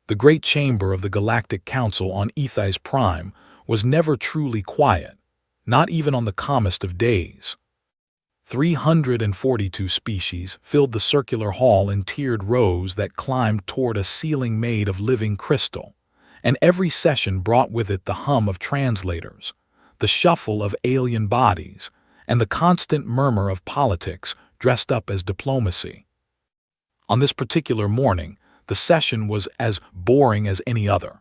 The great chamber of the Galactic Council on Ethais Prime was never truly quiet, not even on the calmest of days. 342 species filled the circular hall in tiered rows that climbed toward a ceiling made of living crystal, and every session brought with it the hum of translators, the shuffle of alien bodies, and the constant murmur of politics dressed up as diplomacy. On this particular morning, the session was as boring as any other.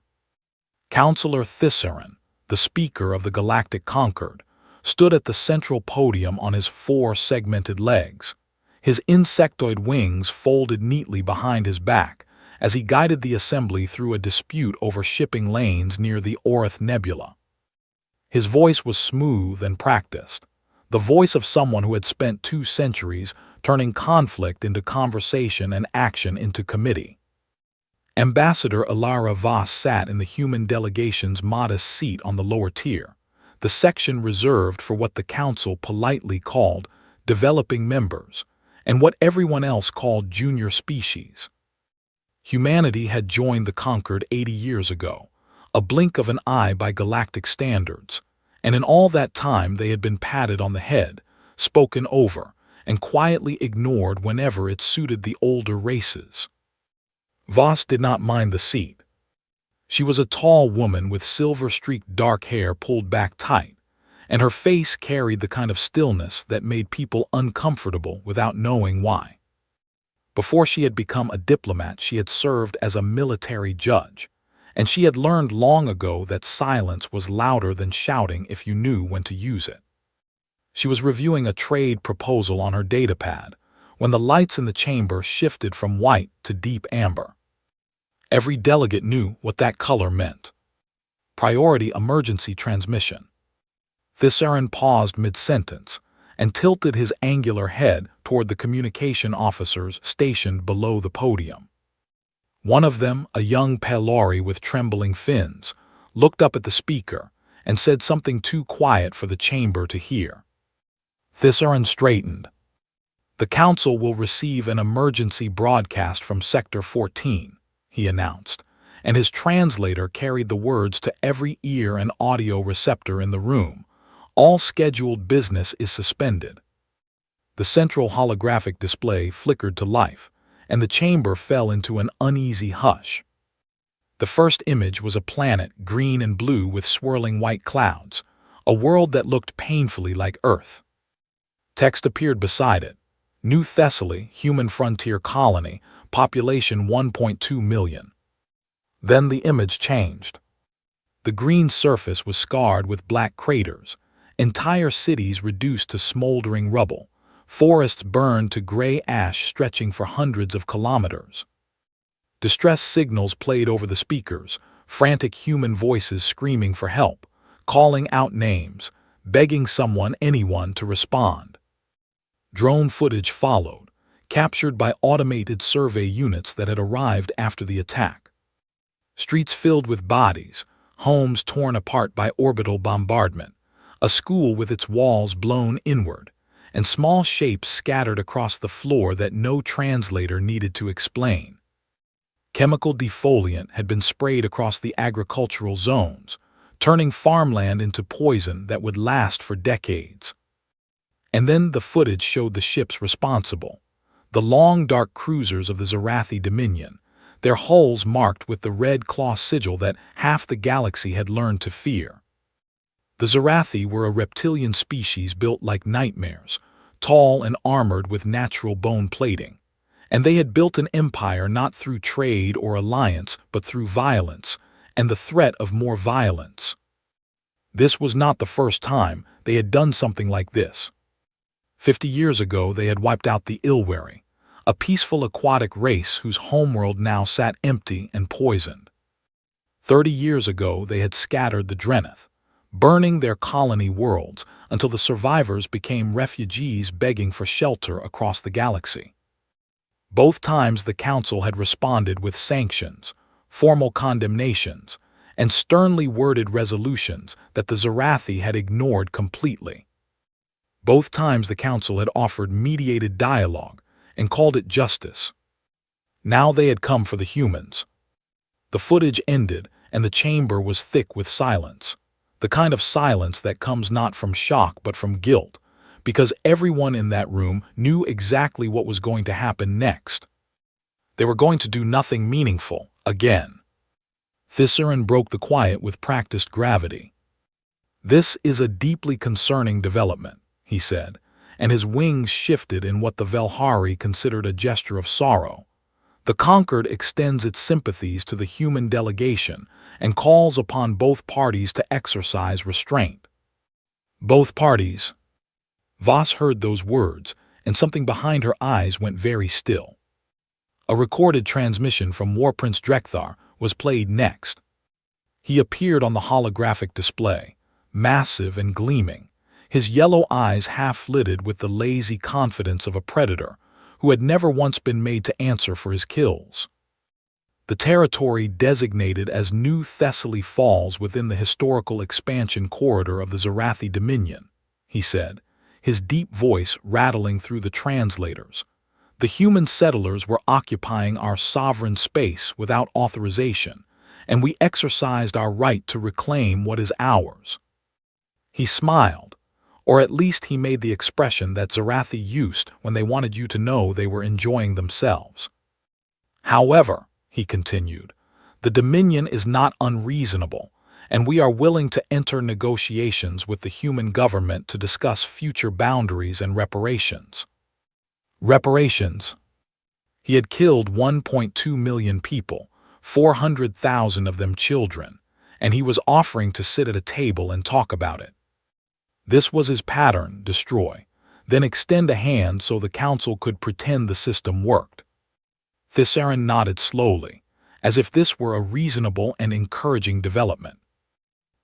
Councillor Thissaron, the Speaker of the Galactic Concord, stood at the central podium on his 4 segmented legs, his insectoid wings folded neatly behind his back as he guided the assembly through a dispute over shipping lanes near the Orith Nebula. His voice was smooth and practiced, the voice of someone who had spent 2 centuries turning conflict into conversation and action into committee. Ambassador Ilara Voss sat in the human delegation's modest seat on the lower tier, the section reserved for what the council politely called developing members, and what everyone else called junior species. Humanity had joined the Concord 80 years ago, a blink of an eye by galactic standards, and in all that time they had been patted on the head, spoken over, and quietly ignored whenever it suited the older races. Voss did not mind the seat. She was a tall woman with silver-streaked dark hair pulled back tight, and her face carried the kind of stillness that made people uncomfortable without knowing why. Before she had become a diplomat, she had served as a military judge, and she had learned long ago that silence was louder than shouting if you knew when to use it. She was reviewing a trade proposal on her datapad when the lights in the chamber shifted from white to deep amber. Every delegate knew what that color meant. Priority emergency transmission. Thissaron paused mid-sentence and tilted his angular head toward the communication officers stationed below the podium. One of them, a young Pelori with trembling fins, looked up at the speaker and said something too quiet for the chamber to hear. Thissaron straightened. "The council will receive an emergency broadcast from Sector 14, he announced, and his translator carried the words to every ear and audio receptor in the room. All scheduled business is suspended. The central holographic display flickered to life, and the chamber fell into an uneasy hush. The first image was a planet, green and blue with swirling white clouds, a world that looked painfully like Earth. Text appeared beside it. New Thessaly, human frontier colony, population 1.2 million. Then the image changed. The green surface was scarred with black craters, entire cities reduced to smoldering rubble, forests burned to gray ash stretching for hundreds of kilometers. Distress signals played over the speakers, frantic human voices screaming for help, calling out names, begging anyone to respond. Drone footage followed, captured by automated survey units that had arrived after the attack. Streets filled with bodies, homes torn apart by orbital bombardment, a school with its walls blown inward, and small shapes scattered across the floor that no translator needed to explain. Chemical defoliant had been sprayed across the agricultural zones, turning farmland into poison that would last for decades. And then the footage showed the ships responsible, the long dark cruisers of the Zarathi Dominion, their hulls marked with the red claw sigil that half the galaxy had learned to fear. The Zarathi were a reptilian species built like nightmares, tall and armored with natural bone plating, and they had built an empire not through trade or alliance but through violence and the threat of more violence. This was not the first time they had done something like this. 50 years ago they had wiped out the Ilwari, a peaceful aquatic race whose homeworld now sat empty and poisoned. 30 years ago they had scattered the Drenith, burning their colony worlds until the survivors became refugees begging for shelter across the galaxy. Both times the Council had responded with sanctions, formal condemnations, and sternly worded resolutions that the Zarathi had ignored completely. Both times the Council had offered mediated dialogue and called it justice. Now they had come for the humans. The footage ended, and the chamber was thick with silence. The kind of silence that comes not from shock but from guilt, because everyone in that room knew exactly what was going to happen next. They were going to do nothing meaningful, again. Thisarin broke the quiet with practiced gravity. "This is a deeply concerning development," he said, and his wings shifted in what the Velhari considered a gesture of sorrow. "The Conquered extends its sympathies to the human delegation and calls upon both parties to exercise restraint." Both parties. Voss heard those words, and something behind her eyes went very still. A recorded transmission from War Prince Drekthar was played next. He appeared on the holographic display, massive and gleaming, his yellow eyes half-lidded with the lazy confidence of a predator who had never once been made to answer for his kills. "The territory designated as New Thessaly falls within the historical expansion corridor of the Zarathi Dominion," he said, his deep voice rattling through the translators. "The human settlers were occupying our sovereign space without authorization, and we exercised our right to reclaim what is ours." He smiled, or at least he made the expression that Zarathi used when they wanted you to know they were enjoying themselves. "However," he continued, "the Dominion is not unreasonable, and we are willing to enter negotiations with the human government to discuss future boundaries and reparations." Reparations. He had killed 1.2 million people, 400,000 of them children, and he was offering to sit at a table and talk about it. This was his pattern: destroy, then extend a hand so the council could pretend the system worked. Thisarin nodded slowly, as if this were a reasonable and encouraging development.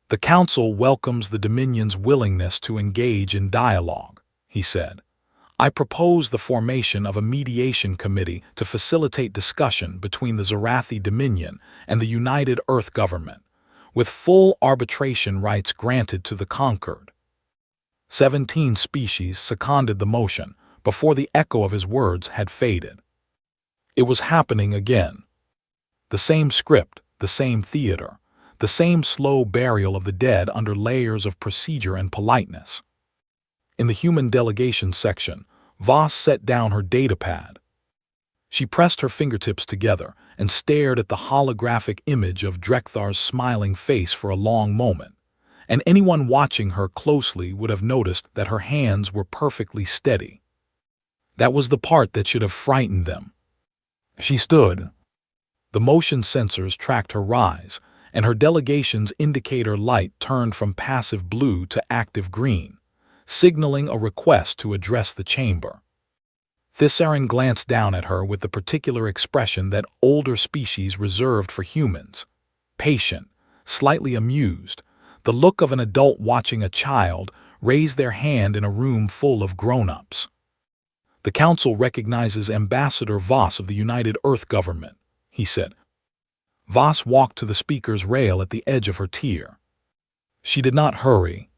"The council welcomes the Dominion's willingness to engage in dialogue," he said. "I propose the formation of a mediation committee to facilitate discussion between the Zarathi Dominion and the United Earth Government, with full arbitration rights granted to the Conquered." 17 species seconded the motion before the echo of his words had faded. It was happening again. The same script, the same theater, the same slow burial of the dead under layers of procedure and politeness. In the human delegation section, Voss set down her datapad. She pressed her fingertips together and stared at the holographic image of Drekthar's smiling face for a long moment, and anyone watching her closely would have noticed that her hands were perfectly steady. That was the part that should have frightened them. She stood. The motion sensors tracked her rise, and her delegation's indicator light turned from passive blue to active green, signaling a request to address the chamber. Thisarin glanced down at her with the particular expression that older species reserved for humans: patient, slightly amused, the look of an adult watching a child raise their hand in a room full of grown-ups. "The Council recognizes Ambassador Voss of the United Earth Government," he said. Voss walked to the speaker's rail at the edge of her tier. She did not hurry.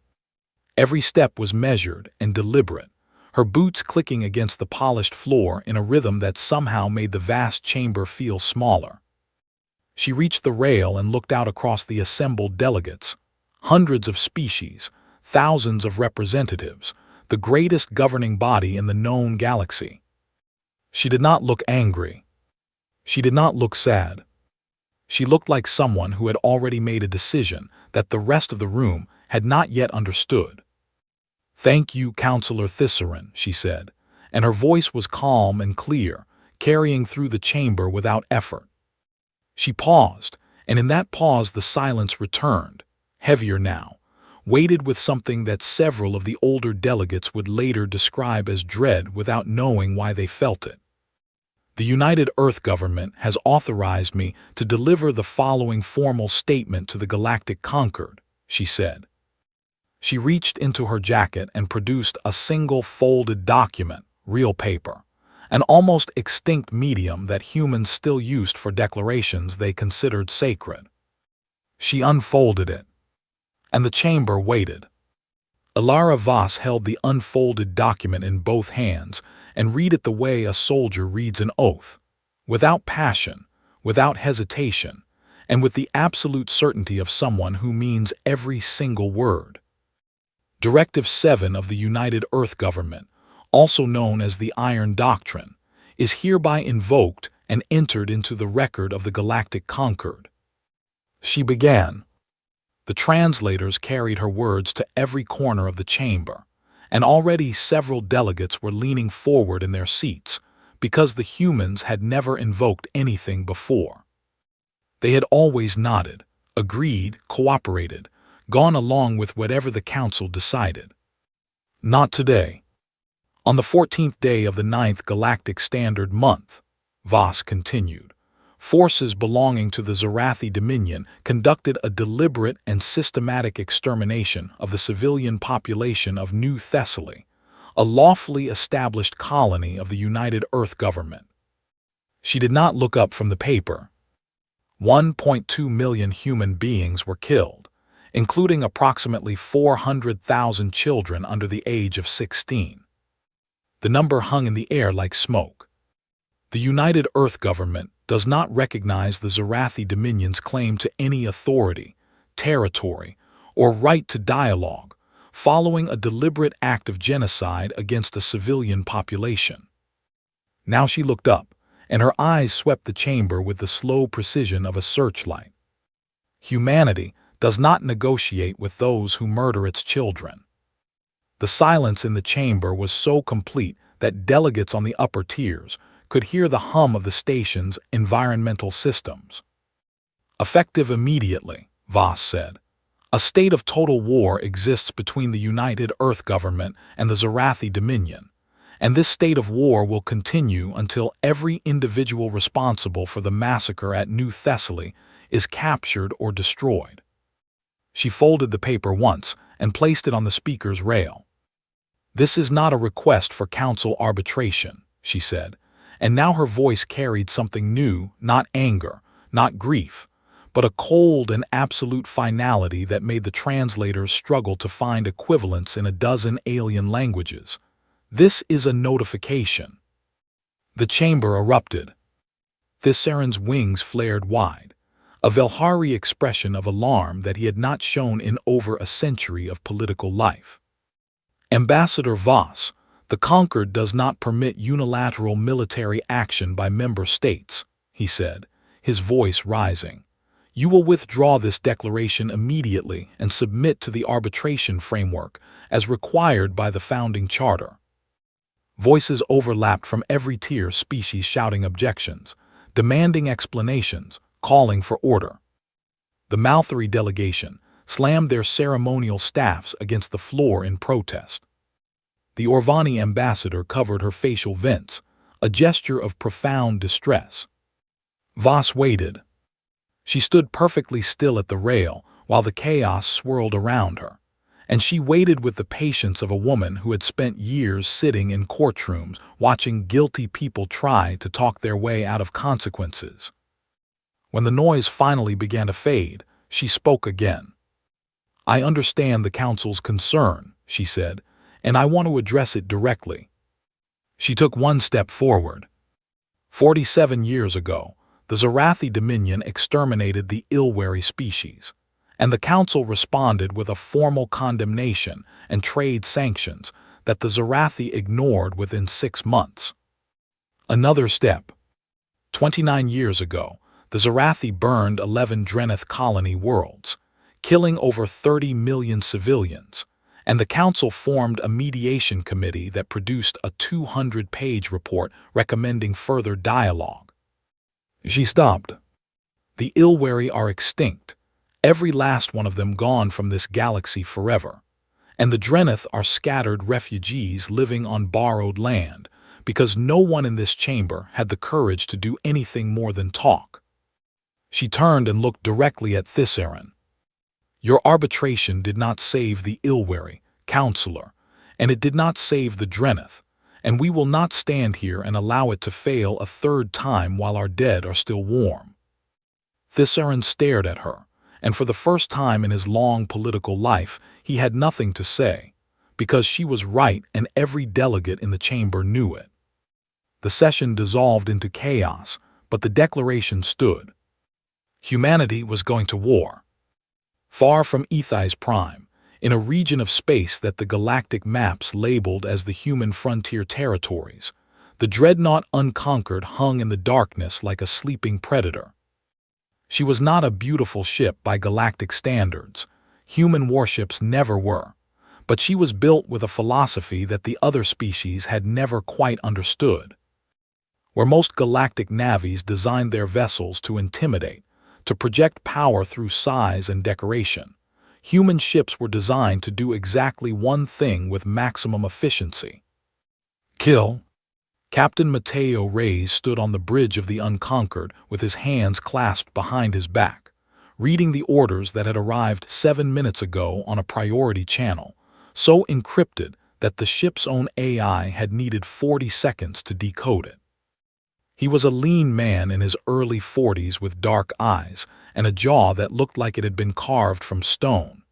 Every step was measured and deliberate, her boots clicking against the polished floor in a rhythm that somehow made the vast chamber feel smaller. She reached the rail and looked out across the assembled delegates. Hundreds of species, thousands of representatives, the greatest governing body in the known galaxy. She did not look angry. She did not look sad. She looked like someone who had already made a decision that the rest of the room had not yet understood. "Thank you, Councillor Thisarin," she said, and her voice was calm and clear, carrying through the chamber without effort. She paused, and in that pause the silence returned, heavier now, weighted with something that several of the older delegates would later describe as dread without knowing why they felt it. "The United Earth Government has authorized me to deliver the following formal statement to the Galactic Conquered," she said. She reached into her jacket and produced a single folded document, real paper, an almost extinct medium that humans still used for declarations they considered sacred. She unfolded it, and the chamber waited. Ilara Voss held the unfolded document in both hands and read it the way a soldier reads an oath, without passion, without hesitation, and with the absolute certainty of someone who means every single word. Directive 7 of the United Earth Government, also known as the Iron Doctrine, is hereby invoked and entered into the record of the Galactic Concord. She began. The translators carried her words to every corner of the chamber, and already several delegates were leaning forward in their seats because the humans had never invoked anything before. They had always nodded, agreed, cooperated, gone along with whatever the council decided. Not today. On the 14th day of the 9th Galactic Standard Month, Voss continued, forces belonging to the Zarathi Dominion conducted a deliberate and systematic extermination of the civilian population of New Thessaly, a lawfully established colony of the United Earth Government. She did not look up from the paper. 1.2 million human beings were killed, including approximately 400,000 children under the age of 16. The number hung in the air like smoke. The United Earth Government does not recognize the Zarathi Dominion's claim to any authority, territory, or right to dialogue, following a deliberate act of genocide against a civilian population. Now she looked up, and her eyes swept the chamber with the slow precision of a searchlight. Humanity does not negotiate with those who murder its children. The silence in the chamber was so complete that delegates on the upper tiers could hear the hum of the station's environmental systems. Effective immediately, Voss said. A state of total war exists between the United Earth Government and the Zarathi Dominion, and this state of war will continue until every individual responsible for the massacre at New Thessaly is captured or destroyed. She folded the paper once and placed it on the speaker's rail. This is not a request for council arbitration, she said, and now her voice carried something new, not anger, not grief, but a cold and absolute finality that made the translators struggle to find equivalents in a dozen alien languages. This is a notification. The chamber erupted. Thissaron's wings flared wide, a Velhari expression of alarm that he had not shown in over a century of political life. Ambassador Voss, the Concord does not permit unilateral military action by member states, he said, his voice rising. You will withdraw this declaration immediately and submit to the arbitration framework as required by the founding charter. Voices overlapped from every tier species shouting objections, demanding explanations, calling for order. The Malthari delegation slammed their ceremonial staffs against the floor in protest. The Orvani ambassador covered her facial vents, a gesture of profound distress. Voss waited. She stood perfectly still at the rail while the chaos swirled around her, and she waited with the patience of a woman who had spent years sitting in courtrooms watching guilty people try to talk their way out of consequences. When the noise finally began to fade, she spoke again. I understand the council's concern, she said, and I want to address it directly. She took one step forward. 47 years ago, the Zarathi Dominion exterminated the Ilwari species, and the Council responded with a formal condemnation and trade sanctions that the Zarathi ignored within 6 months. Another step. 29 years ago, the Zarathi burned 11 Drenith colony worlds, killing over 30 million civilians, and the Council formed a mediation committee that produced a 200-page report recommending further dialogue. She stopped. The Ilwari are extinct, every last one of them gone from this galaxy forever, and the Drenith are scattered refugees living on borrowed land because no one in this chamber had the courage to do anything more than talk. She turned and looked directly at Thissaron. Your arbitration did not save the Ilwari, Counselor, and it did not save the Drenith, and we will not stand here and allow it to fail a third time while our dead are still warm. Thissaron stared at her, and for the first time in his long political life, he had nothing to say, because she was right and every delegate in the chamber knew it. The session dissolved into chaos, but the declaration stood. Humanity was going to war. Far from Ethai's prime, in a region of space that the galactic maps labeled as the human frontier territories, the dreadnought Unconquered hung in the darkness like a sleeping predator. She was not a beautiful ship by galactic standards. Human warships never were. But she was built with a philosophy that the other species had never quite understood. Where most galactic navies designed their vessels to intimidate, to project power through size and decoration, human ships were designed to do exactly one thing with maximum efficiency: kill. Captain Mateo Reyes stood on the bridge of the Unconquered with his hands clasped behind his back, reading the orders that had arrived 7 minutes ago on a priority channel, so encrypted that the ship's own AI had needed 40 seconds to decode it. He was a lean man in his early 40s with dark eyes and a jaw that looked like it had been carved from stone.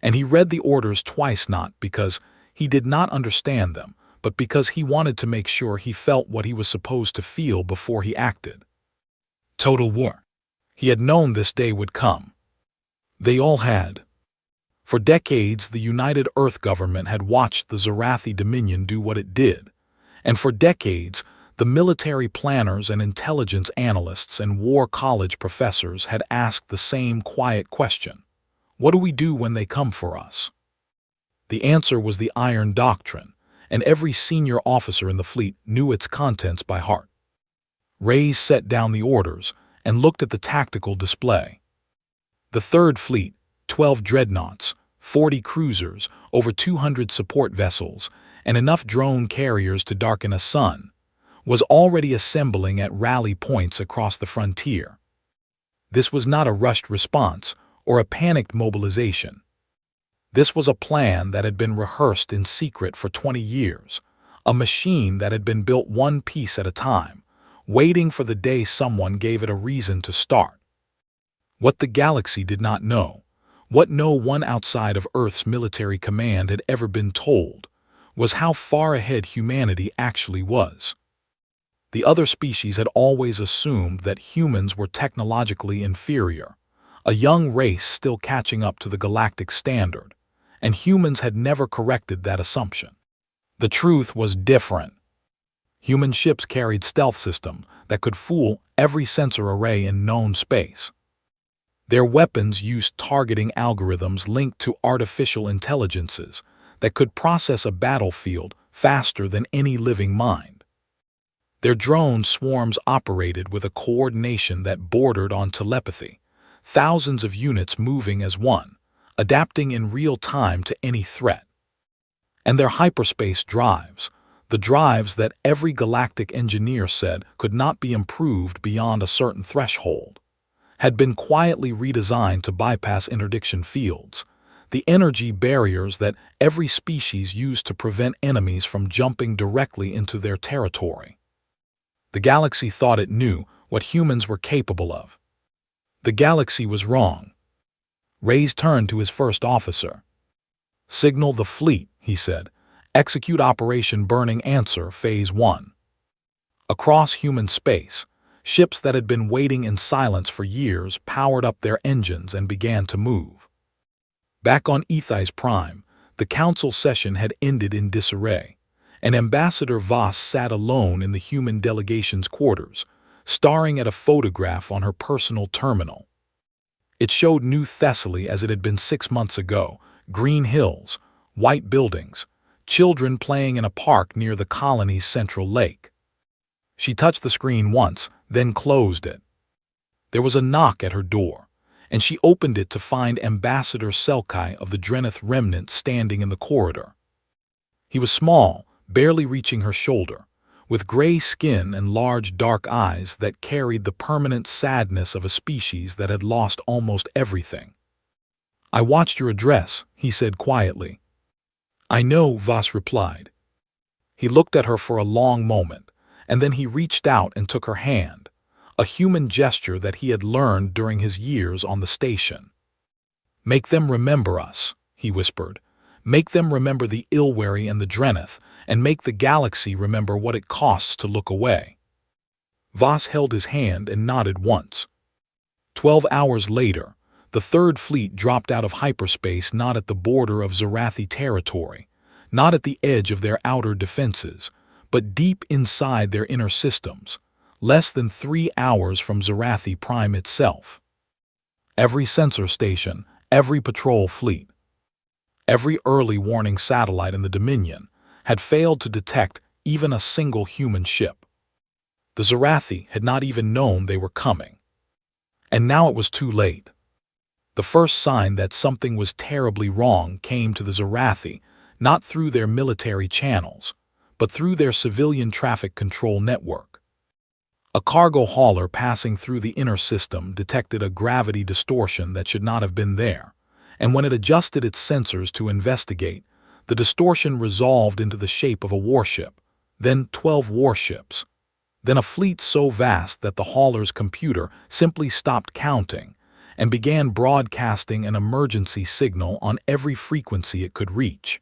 And he read the orders twice, not because he did not understand them, but because he wanted to make sure he felt what he was supposed to feel before he acted. Total war. He had known this day would come. They all had. For decades, the United Earth government had watched the Zarathi Dominion do what it did. And for decades, the military planners and intelligence analysts and war college professors had asked the same quiet question: what do we do when they come for us? The answer was the Iron Doctrine, and every senior officer in the fleet knew its contents by heart. Reyes set down the orders and looked at the tactical display. The Third Fleet, 12 dreadnoughts, 40 cruisers, over 200 support vessels, and enough drone carriers to darken a sun, was already assembling at rally points across the frontier. This was not a rushed response or a panicked mobilization. This was a plan that had been rehearsed in secret for 20 years, a machine that had been built one piece at a time, waiting for the day someone gave it a reason to start. What the galaxy did not know, what no one outside of Earth's military command had ever been told, was how far ahead humanity actually was. The other species had always assumed that humans were technologically inferior, a young race still catching up to the galactic standard, and humans had never corrected that assumption. The truth was different. Human ships carried stealth systems that could fool every sensor array in known space. Their weapons used targeting algorithms linked to artificial intelligences that could process a battlefield faster than any living mind. Their drone swarms operated with a coordination that bordered on telepathy, thousands of units moving as one, adapting in real time to any threat. And their hyperspace drives, the drives that every galactic engineer said could not be improved beyond a certain threshold, had been quietly redesigned to bypass interdiction fields, the energy barriers that every species used to prevent enemies from jumping directly into their territory. The galaxy thought it knew what humans were capable of. The galaxy was wrong. Reyes turned to his first officer. "Signal the fleet," he said. "Execute Operation Burning Answer Phase 1. Across human space, ships that had been waiting in silence for years powered up their engines and began to move. Back on Ethai's prime, the council session had ended in disarray, and Ambassador Voss sat alone in the human delegation's quarters, staring at a photograph on her personal terminal. It showed New Thessaly as it had been 6 months ago: green hills, white buildings, children playing in a park near the colony's central lake. She touched the screen once, then closed it. There was a knock at her door, and she opened it to find Ambassador Selkai of the Drenith Remnant standing in the corridor. He was small, barely reaching her shoulder, with gray skin and large dark eyes that carried the permanent sadness of a species that had lost almost everything. "I watched your address," he said quietly. "I know," Voss replied. He looked at her for a long moment, and then he reached out and took her hand, a human gesture that he had learned during his years on the station. "Make them remember us," he whispered. "Make them remember the Ilwari and the Drenith, and make the galaxy remember what it costs to look away." Voss held his hand and nodded once. 12 hours later, the Third Fleet dropped out of hyperspace, not at the border of Zarathi territory, not at the edge of their outer defenses, but deep inside their inner systems, less than 3 hours from Zarathi Prime itself. Every sensor station, every patrol fleet, every early warning satellite in the Dominion had failed to detect even a single human ship. The Zarathi had not even known they were coming. And now it was too late. The first sign that something was terribly wrong came to the Zarathi, not through their military channels, but through their civilian traffic control network. A cargo hauler passing through the inner system detected a gravity distortion that should not have been there, and when it adjusted its sensors to investigate, the distortion resolved into the shape of a warship, then 12 warships, then a fleet so vast that the hauler's computer simply stopped counting and began broadcasting an emergency signal on every frequency it could reach.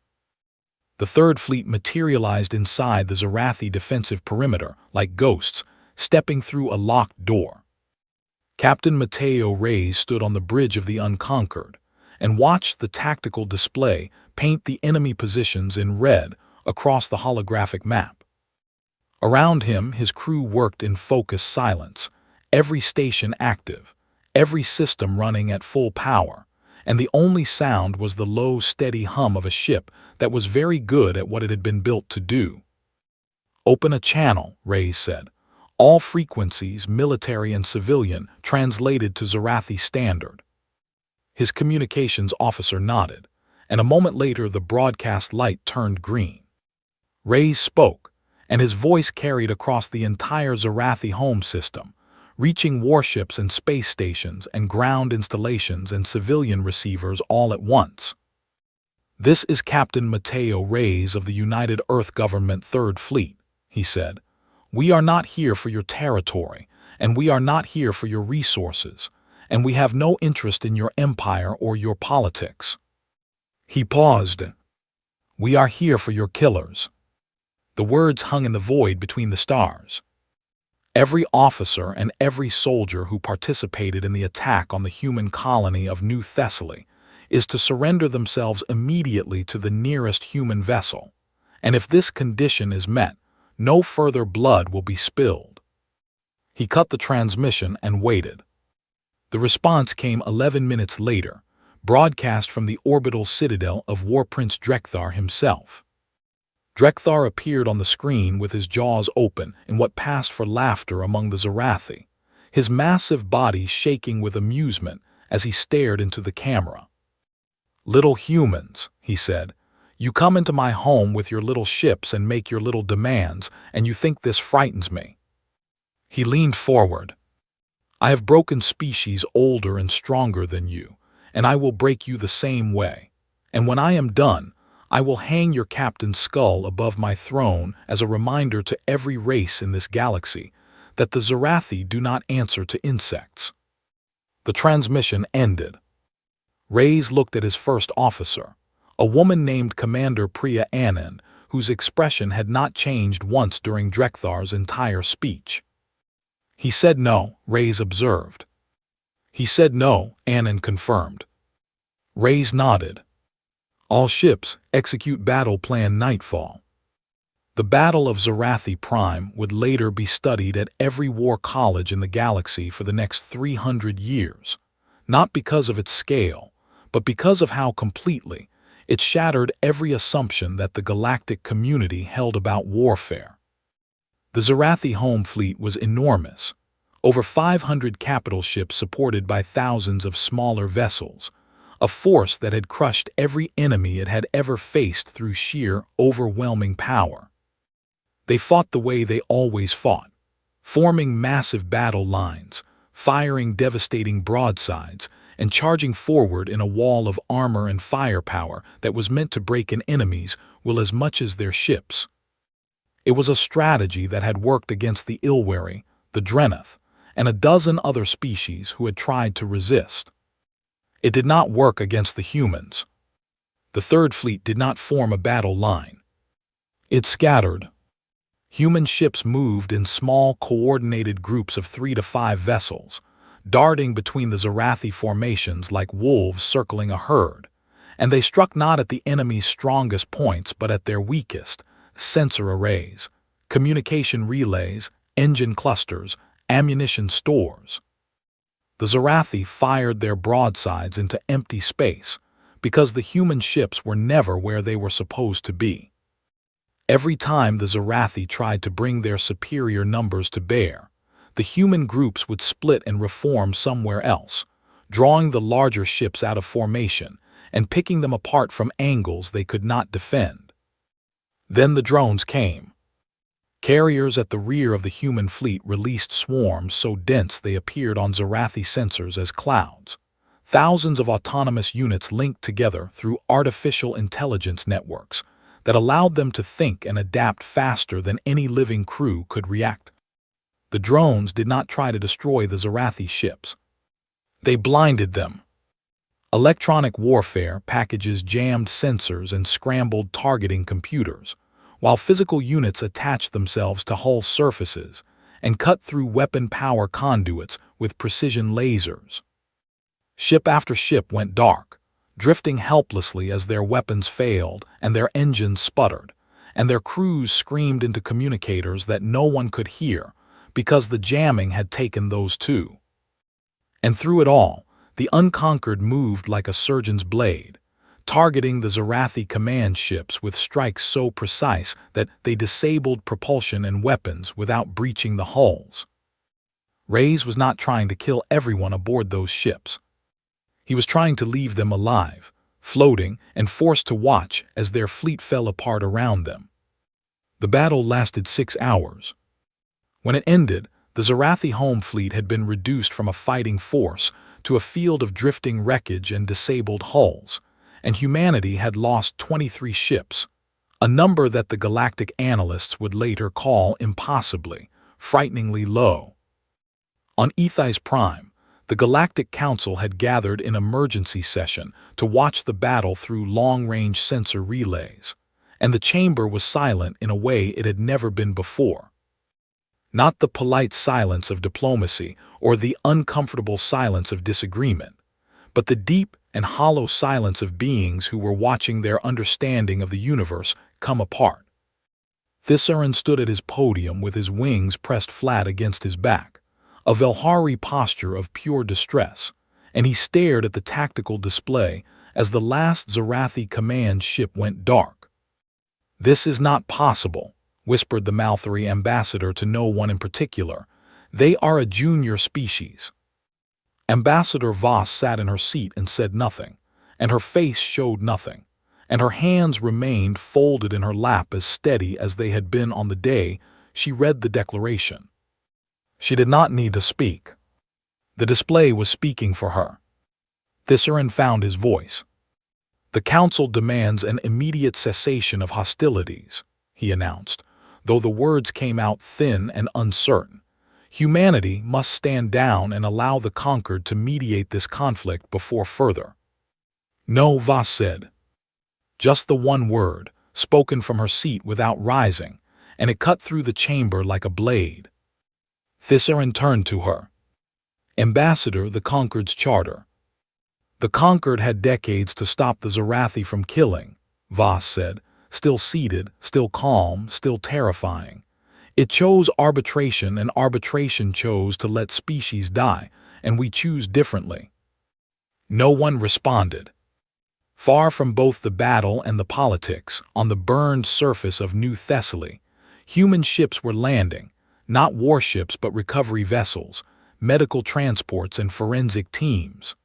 The Third Fleet materialized inside the Zarathi defensive perimeter like ghosts, stepping through a locked door. Captain Mateo Reyes stood on the bridge of the Unconquered and watched the tactical display paint the enemy positions in red across the holographic map. Around him, his crew worked in focused silence, every station active, every system running at full power, and the only sound was the low, steady hum of a ship that was very good at what it had been built to do. "Open a channel," Reyes said. "All frequencies, military and civilian, translated to Zarathi Standard." His communications officer nodded, and a moment later the broadcast light turned green. Reyes spoke, and his voice carried across the entire Zarathi home system, reaching warships and space stations and ground installations and civilian receivers all at once. "This is Captain Mateo Reyes of the United Earth Government Third Fleet," he said. "We are not here for your territory, and we are not here for your resources, and we have no interest in your empire or your politics." He paused. "We are here for your killers." The words hung in the void between the stars. Every officer and every soldier who participated in the attack on the human colony of New Thessaly is to surrender themselves immediately to the nearest human vessel, and if this condition is met, no further blood will be spilled. He cut the transmission and waited. The response came 11 minutes later, broadcast from the orbital citadel of War Prince Drekthar himself. Drekthar appeared on the screen with his jaws open in what passed for laughter among the Zarathi, his massive body shaking with amusement as he stared into the camera. "Little humans," he said, "you come into my home with your little ships and make your little demands, and you think this frightens me." He leaned forward. "I have broken species older and stronger than you, and I will break you the same way. And when I am done, I will hang your captain's skull above my throne as a reminder to every race in this galaxy that the Zarathi do not answer to insects." The transmission ended. Reyes looked at his first officer, a woman named Commander Priya Anand, whose expression had not changed once during Drekthar's entire speech. "He said no," Reyes observed. "He said no," Anand confirmed. Reyes nodded. "All ships, execute battle plan Nightfall." The Battle of Zarathi Prime would later be studied at every war college in the galaxy for the next 300 years, not because of its scale, but because of how completely it shattered every assumption that the galactic community held about warfare. The Zarathi home fleet was enormous, over 500 capital ships supported by thousands of smaller vessels, a force that had crushed every enemy it had ever faced through sheer, overwhelming power. They fought the way they always fought, forming massive battle lines, firing devastating broadsides, and charging forward in a wall of armor and firepower that was meant to break an enemy's will as much as their ships. It was a strategy that had worked against the Ilwari, the Dreneth, and a dozen other species who had tried to resist. It did not work against the humans. The Third Fleet did not form a battle line. It scattered. Human ships moved in small, coordinated groups of 3 to 5 vessels, darting between the Zarathi formations like wolves circling a herd, and they struck not at the enemy's strongest points but at their weakest: sensor arrays, communication relays, engine clusters, ammunition stores. The Zarathi fired their broadsides into empty space because the human ships were never where they were supposed to be. Every time the Zarathi tried to bring their superior numbers to bear, the human groups would split and reform somewhere else, drawing the larger ships out of formation and picking them apart from angles they could not defend. Then the drones came. Carriers at the rear of the human fleet released swarms so dense they appeared on Zarathi sensors as clouds. Thousands of autonomous units linked together through artificial intelligence networks that allowed them to think and adapt faster than any living crew could react. The drones did not try to destroy the Zarathi ships. They blinded them. Electronic warfare packages jammed sensors and scrambled targeting computers, while physical units attached themselves to hull surfaces and cut through weapon power conduits with precision lasers. Ship after ship went dark, drifting helplessly as their weapons failed and their engines sputtered, and their crews screamed into communicators that no one could hear because the jamming had taken those too. And through it all, the Unconquered moved like a surgeon's blade, targeting the Zarathi command ships with strikes so precise that they disabled propulsion and weapons without breaching the hulls. Reyes was not trying to kill everyone aboard those ships. He was trying to leave them alive, floating and forced to watch as their fleet fell apart around them. The battle lasted 6 hours. When it ended, the Zarathi home fleet had been reduced from a fighting force to a field of drifting wreckage and disabled hulls, and humanity had lost 23 ships, a number that the Galactic analysts would later call impossibly, frighteningly low. On Ethais Prime, the Galactic Council had gathered in emergency session to watch the battle through long-range sensor relays, and the chamber was silent in a way it had never been before. Not the polite silence of diplomacy or the uncomfortable silence of disagreement, but the deep and hollow silence of beings who were watching their understanding of the universe come apart. Thissaron stood at his podium with his wings pressed flat against his back, a Velhari posture of pure distress, and he stared at the tactical display as the last Zarathi command ship went dark. "This is not possible," whispered the Malthari ambassador to no one in particular. "They are a junior species." Ambassador Voss sat in her seat and said nothing, and her face showed nothing, and her hands remained folded in her lap as steady as they had been on the day she read the declaration. She did not need to speak. The display was speaking for her. Thissaron found his voice. "The Council demands an immediate cessation of hostilities," he announced, though the words came out thin and uncertain. "Humanity must stand down and allow the conquered to mediate this conflict before further." "No," Voss said. Just the one word, spoken from her seat without rising, and it cut through the chamber like a blade. Thissaron turned to her. "Ambassador, the Conquered's charter." "The Conquered had decades to stop the Zarathi from killing," Voss said, still seated, still calm, still terrifying. "It chose arbitration, and arbitration chose to let species die, and we choose differently." No one responded. Far from both the battle and the politics, on the burned surface of New Thessaly, human ships were landing, not warships but recovery vessels, medical transports and forensic teams.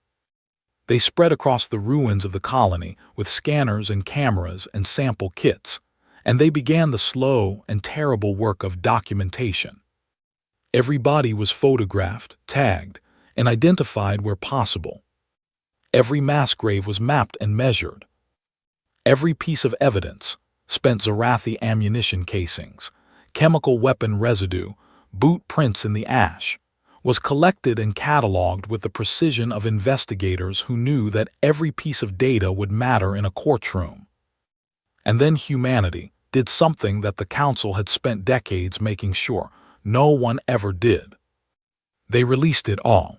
They spread across the ruins of the colony with scanners and cameras and sample kits, and they began the slow and terrible work of documentation. Every body was photographed, tagged, and identified where possible. Every mass grave was mapped and measured. Every piece of evidence, spent Zarathi ammunition casings, chemical weapon residue, boot prints in the ash, was collected and cataloged with the precision of investigators who knew that every piece of data would matter in a courtroom. And then humanity did something that the Council had spent decades making sure no one ever did. They released it all.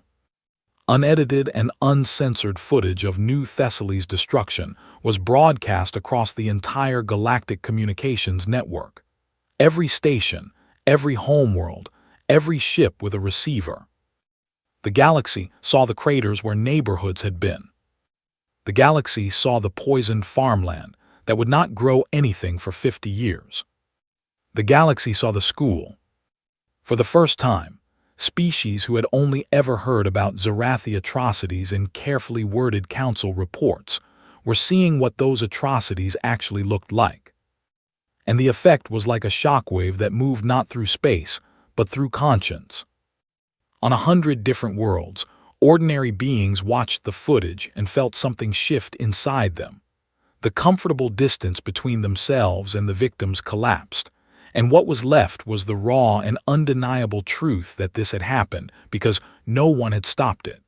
Unedited and uncensored footage of New Thessaly's destruction was broadcast across the entire Galactic communications network. Every station, every homeworld, every ship with a receiver. The galaxy saw the craters where neighborhoods had been. The galaxy saw the poisoned farmland that would not grow anything for 50 years. The galaxy saw the school. For the first time, species who had only ever heard about Zarathi atrocities in carefully worded council reports were seeing what those atrocities actually looked like. And the effect was like a shockwave that moved not through space, but through conscience. On 100 different worlds, ordinary beings watched the footage and felt something shift inside them. The comfortable distance between themselves and the victims collapsed, and what was left was the raw and undeniable truth that this had happened because no one had stopped it.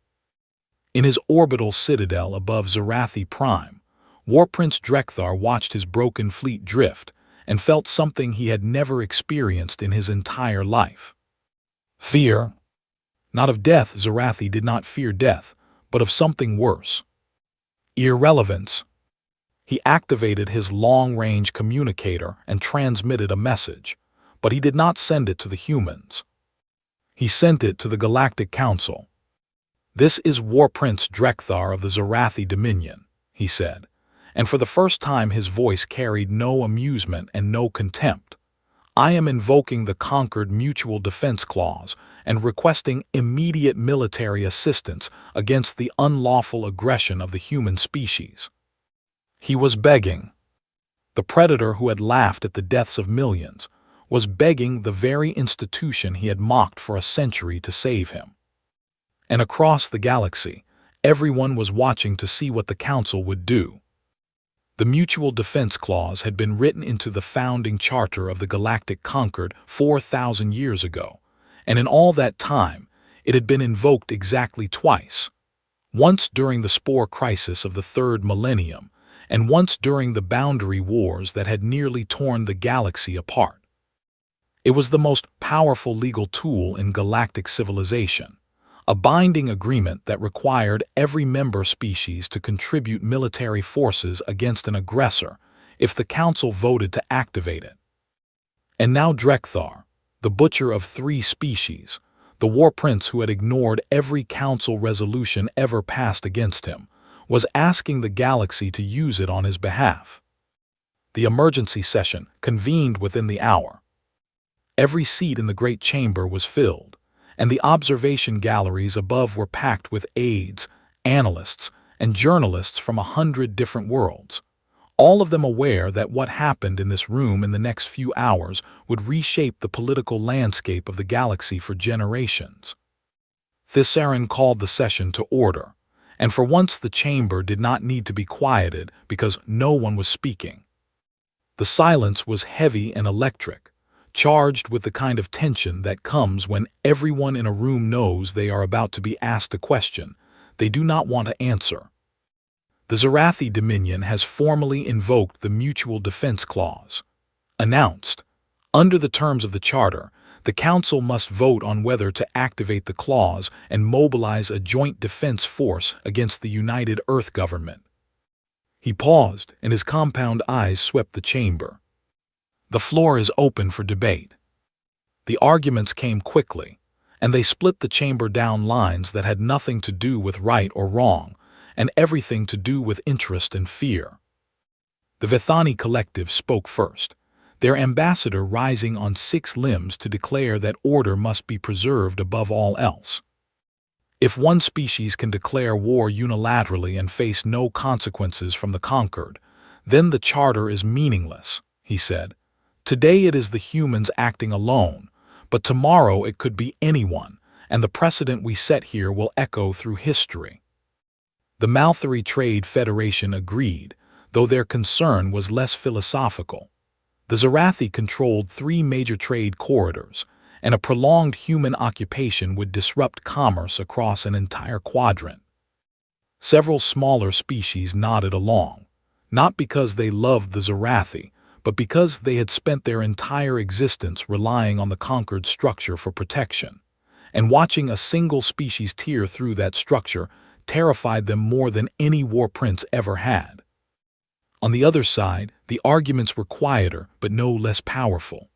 In his orbital citadel above Zarathi Prime, War Prince Drekthar watched his broken fleet drift and felt something he had never experienced in his entire life. Fear. Not of death, Zarathi did not fear death, but of something worse. Irrelevance. He activated his long-range communicator and transmitted a message, but he did not send it to the humans. He sent it to the Galactic Council. "This is War Prince Drekthar of the Zarathi Dominion," he said, and for the first time his voice carried no amusement and no contempt. "I am invoking the Conquered Mutual Defense Clause and requesting immediate military assistance against the unlawful aggression of the human species." He was begging. The predator who had laughed at the deaths of millions was begging the very institution he had mocked for a century to save him. And across the galaxy, everyone was watching to see what the Council would do. The Mutual Defense Clause had been written into the founding charter of the Galactic Conquered 4,000 years ago, and in all that time, it had been invoked exactly twice. Once during the Spore Crisis of the Third Millennium, and once during the boundary wars that had nearly torn the galaxy apart. It was the most powerful legal tool in galactic civilization, a binding agreement that required every member species to contribute military forces against an aggressor if the Council voted to activate it. And now Drekthar, the butcher of 3 species, the War Prince who had ignored every Council resolution ever passed against him, was asking the galaxy to use it on his behalf. The emergency session convened within the hour. Every seat in the great chamber was filled, and the observation galleries above were packed with aides, analysts, and journalists from 100 different worlds, all of them aware that what happened in this room in the next few hours would reshape the political landscape of the galaxy for generations. Thissaran called the session to order, and for once the chamber did not need to be quieted because no one was speaking. The silence was heavy and electric, charged with the kind of tension that comes when everyone in a room knows they are about to be asked a question they do not want to answer. The Zarathi Dominion has formally invoked the Mutual Defense Clause. Announced, under the terms of the Charter, the Council must vote on whether to activate the clause and mobilize a joint defense force against the United Earth government. He paused, and his compound eyes swept the chamber. The floor is open for debate. The arguments came quickly, and they split the chamber down lines that had nothing to do with right or wrong, and everything to do with interest and fear. The Vithani Collective spoke first, their ambassador rising on 6 limbs to declare that order must be preserved above all else. If one species can declare war unilaterally and face no consequences from the conquered, then the charter is meaningless, he said. Today it is the humans acting alone, but tomorrow it could be anyone, and the precedent we set here will echo through history. The Malthari Trade Federation agreed, though their concern was less philosophical. The Zarathi controlled 3 major trade corridors, and a prolonged human occupation would disrupt commerce across an entire quadrant. Several smaller species nodded along, not because they loved the Zarathi, but because they had spent their entire existence relying on the conquered structure for protection, and watching a single species tear through that structure terrified them more than any war prince ever had. On the other side, the arguments were quieter but no less powerful.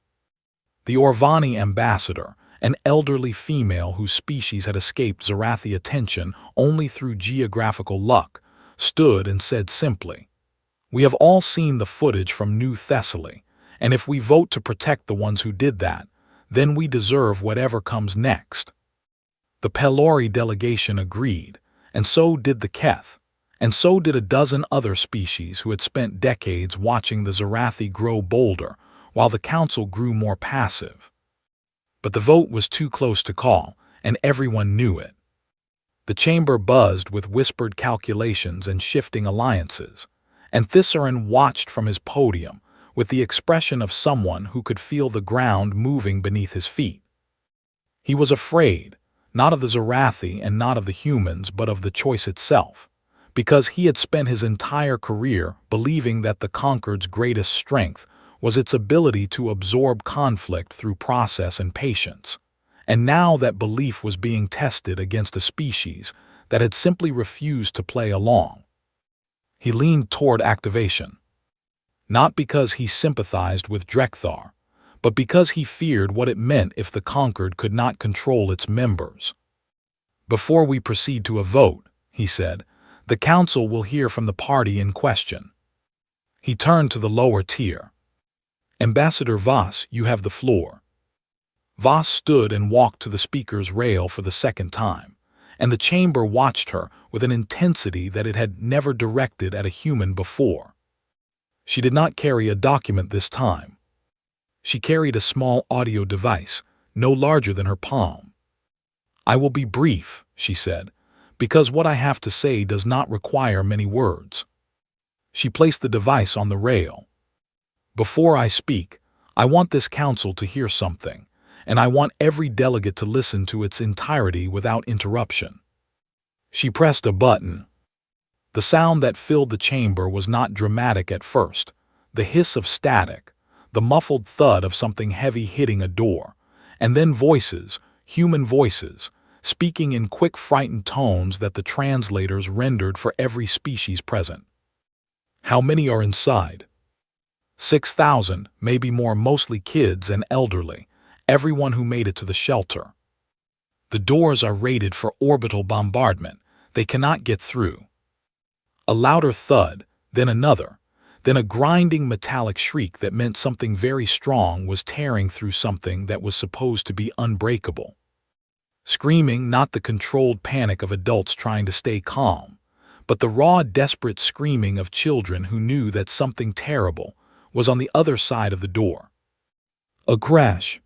The Orvani ambassador, an elderly female whose species had escaped Zarathi attention only through geographical luck, stood and said simply, "We have all seen the footage from New Thessaly, and if we vote to protect the ones who did that, then we deserve whatever comes next." The Pelori delegation agreed, and so did the Keth, and so did a dozen other species who had spent decades watching the Zarathi grow bolder, while the council grew more passive. But the vote was too close to call, and everyone knew it. The chamber buzzed with whispered calculations and shifting alliances, and Thissaran watched from his podium with the expression of someone who could feel the ground moving beneath his feet. He was afraid, not of the Zarathi and not of the humans, but of the choice itself, because he had spent his entire career believing that the Conquered's greatest strength was its ability to absorb conflict through process and patience, and now that belief was being tested against a species that had simply refused to play along. He leaned toward activation, not because he sympathized with Drekthar, but because he feared what it meant if the Conquered could not control its members. "Before we proceed to a vote," he said, "the council will hear from the party in question." He turned to the lower tier. "Ambassador Voss, you have the floor." Voss stood and walked to the speaker's rail for the second time, and the chamber watched her with an intensity that it had never directed at a human before. She did not carry a document this time. She carried a small audio device, no larger than her palm. "I will be brief," she said, "because what I have to say does not require many words." She placed the device on the rail. "Before I speak, I want this council to hear something, and I want every delegate to listen to its entirety without interruption." She pressed a button. The sound that filled the chamber was not dramatic at first, the hiss of static, the muffled thud of something heavy hitting a door, and then voices, human voices, speaking in quick, frightened tones that the translators rendered for every species present. "How many are inside?" 6,000, maybe more, mostly kids and elderly, everyone who made it to the shelter. "The doors are rated for orbital bombardment. They cannot get through." A louder thud, then another, then a grinding metallic shriek that meant something very strong was tearing through something that was supposed to be unbreakable. Screaming, not the controlled panic of adults trying to stay calm, but the raw, desperate screaming of children who knew that something terrible was on the other side of the door. A crash.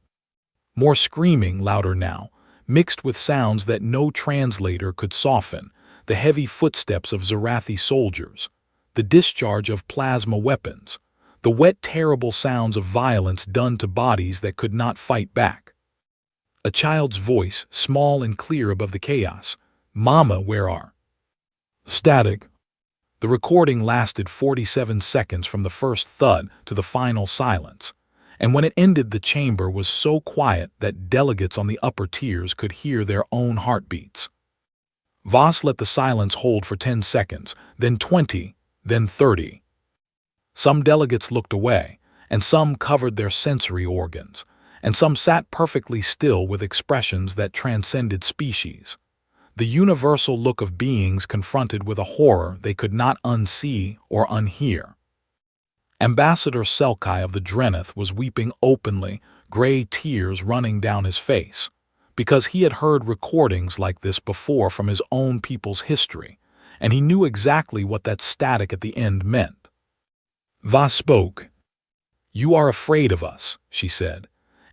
More screaming, louder now, mixed with sounds that no translator could soften, the heavy footsteps of Zarathi soldiers, the discharge of plasma weapons, the wet, terrible sounds of violence done to bodies that could not fight back. A child's voice, small and clear above the chaos. "Mama, where are?" Static. The recording lasted 47 seconds from the first thud to the final silence, and when it ended the chamber was so quiet that delegates on the upper tiers could hear their own heartbeats. Voss let the silence hold for 10 seconds, then 20, then 30. Some delegates looked away, and some covered their sensory organs, and some sat perfectly still with expressions that transcended species. The universal look of beings confronted with a horror they could not unsee or unhear. Ambassador Selkai of the Drenith was weeping openly, gray tears running down his face, because he had heard recordings like this before from his own people's history, and he knew exactly what that static at the end meant. Voss spoke. "You are afraid of us," she said,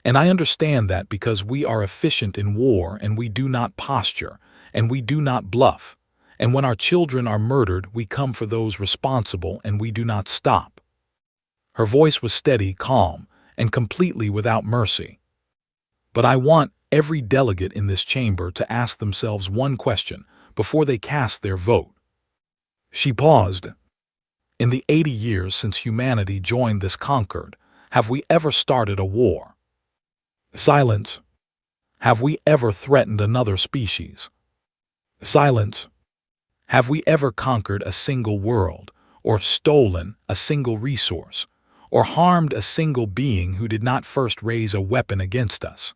"and I understand that because we are efficient in war and we do not posture, and we do not bluff, and when our children are murdered we come for those responsible and we do not stop." Her voice was steady, calm, and completely without mercy. "But I want every delegate in this chamber to ask themselves one question before they cast their vote." She paused. "In the 80 years since humanity joined this Conquered, have we ever started a war?" Silence. Have we ever threatened another species? Silence. Have we ever conquered a single world, or stolen a single resource, or harmed a single being who did not first raise a weapon against us?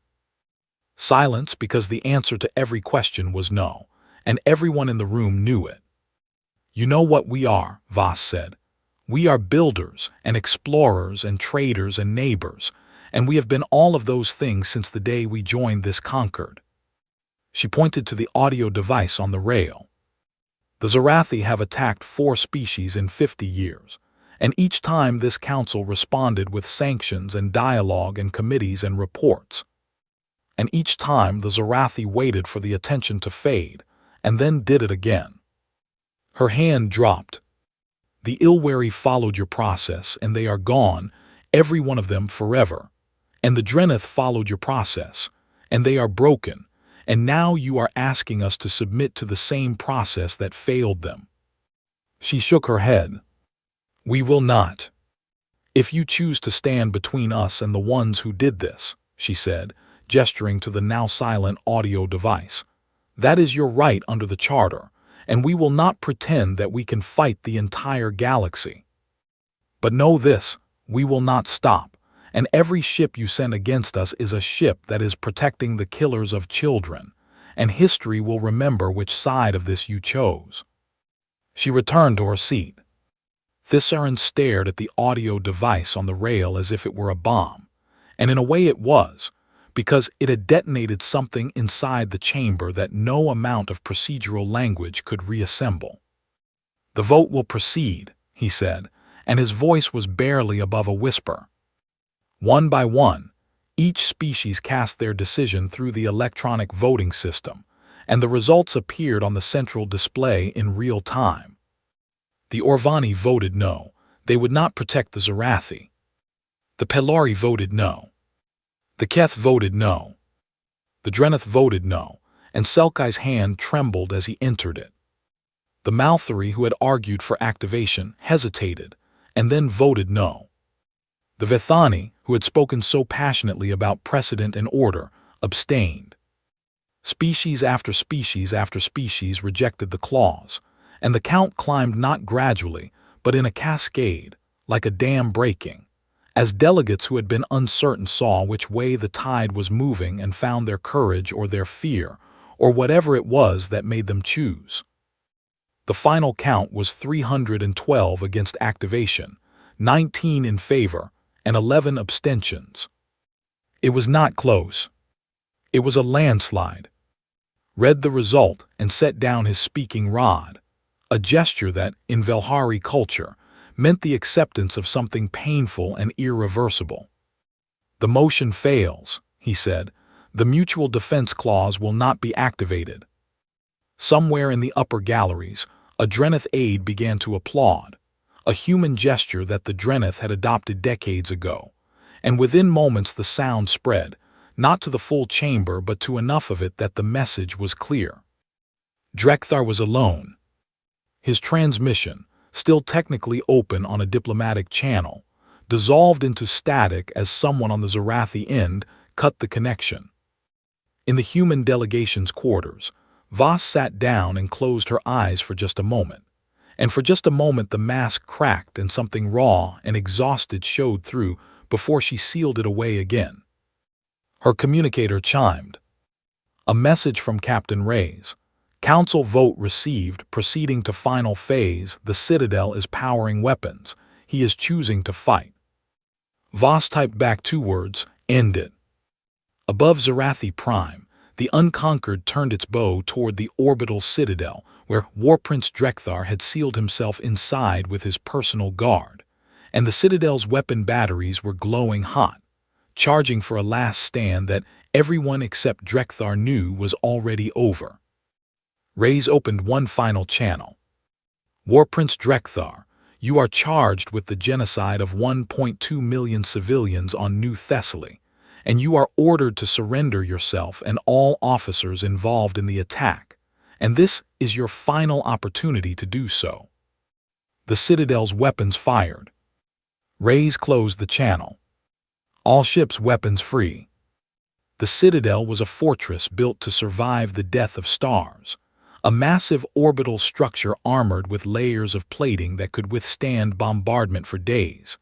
Silence, because the answer to every question was no, and everyone in the room knew it. You know what we are, Voss said. We are builders and explorers and traders and neighbors, and we have been all of those things since the day we joined this Concord. She pointed to the audio device on the rail. The Zarathi have attacked 4 species in 50 years, and each time this council responded with sanctions and dialogue and committees and reports. And each time the Zarathi waited for the attention to fade, and then did it again. Her hand dropped. The Ilwari followed your process, and they are gone, every one of them forever. And the Drenith followed your process, and they are broken, and now you are asking us to submit to the same process that failed them. She shook her head. We will not. If you choose to stand between us and the ones who did this, she said, gesturing to the now silent audio device, that is your right under the Charter, and we will not pretend that we can fight the entire galaxy. But know this, we will not stop, and every ship you send against us is a ship that is protecting the killers of children, and history will remember which side of this you chose. She returned to her seat. Thisaren stared at the audio device on the rail as if it were a bomb, and in a way it was, because it had detonated something inside the chamber that no amount of procedural language could reassemble. The vote will proceed, he said, and his voice was barely above a whisper. One by one, each species cast their decision through the electronic voting system, and the results appeared on the central display in real time. The Orvani voted no, they would not protect the Zarathi. The Pelari voted no. The Keth voted no. The Drenith voted no, and Selkai's hand trembled as he entered it. The Malthari, who had argued for activation, hesitated, and then voted no. The Vithani, who had spoken so passionately about precedent and order, abstained. Species after species after species rejected the clause, and the count climbed not gradually, but in a cascade, like a dam breaking, as delegates who had been uncertain saw which way the tide was moving and found their courage or their fear, or whatever it was that made them choose. The final count was 312 against activation, 19 in favor, and 11 abstentions. It was not close. It was a landslide. Read the result and set down his speaking rod, a gesture that, in Velhari culture, meant the acceptance of something painful and irreversible. The motion fails, he said. The mutual defense clause will not be activated. Somewhere in the upper galleries, a Drenith aide began to applaud, a human gesture that the Drenith had adopted decades ago, and within moments the sound spread, not to the full chamber but to enough of it that the message was clear. Drekthar was alone. His transmission, still technically open on a diplomatic channel, dissolved into static as someone on the Zarathi end cut the connection. In the human delegation's quarters, Voss sat down and closed her eyes for just a moment, and for just a moment the mask cracked and something raw and exhausted showed through before she sealed it away again. Her communicator chimed. A message from Captain Reyes. Council vote received, proceeding to final phase. The Citadel is powering weapons. He is choosing to fight. Voss typed back 2 words, end it. Above Zarathi Prime, the Unconquered turned its bow toward the orbital Citadel, where War Prince Drekthar had sealed himself inside with his personal guard, and the Citadel's weapon batteries were glowing hot, charging for a last stand that everyone except Drekthar knew was already over. Reyes opened one final channel. War Prince Drekthar, you are charged with the genocide of 1.2 million civilians on New Thessaly, and you are ordered to surrender yourself and all officers involved in the attack, and this is your final opportunity to do so. The Citadel's weapons fired. Reyes closed the channel. All ships weapons free. The Citadel was a fortress built to survive the death of stars, a massive orbital structure armored with layers of plating that could withstand bombardment for days,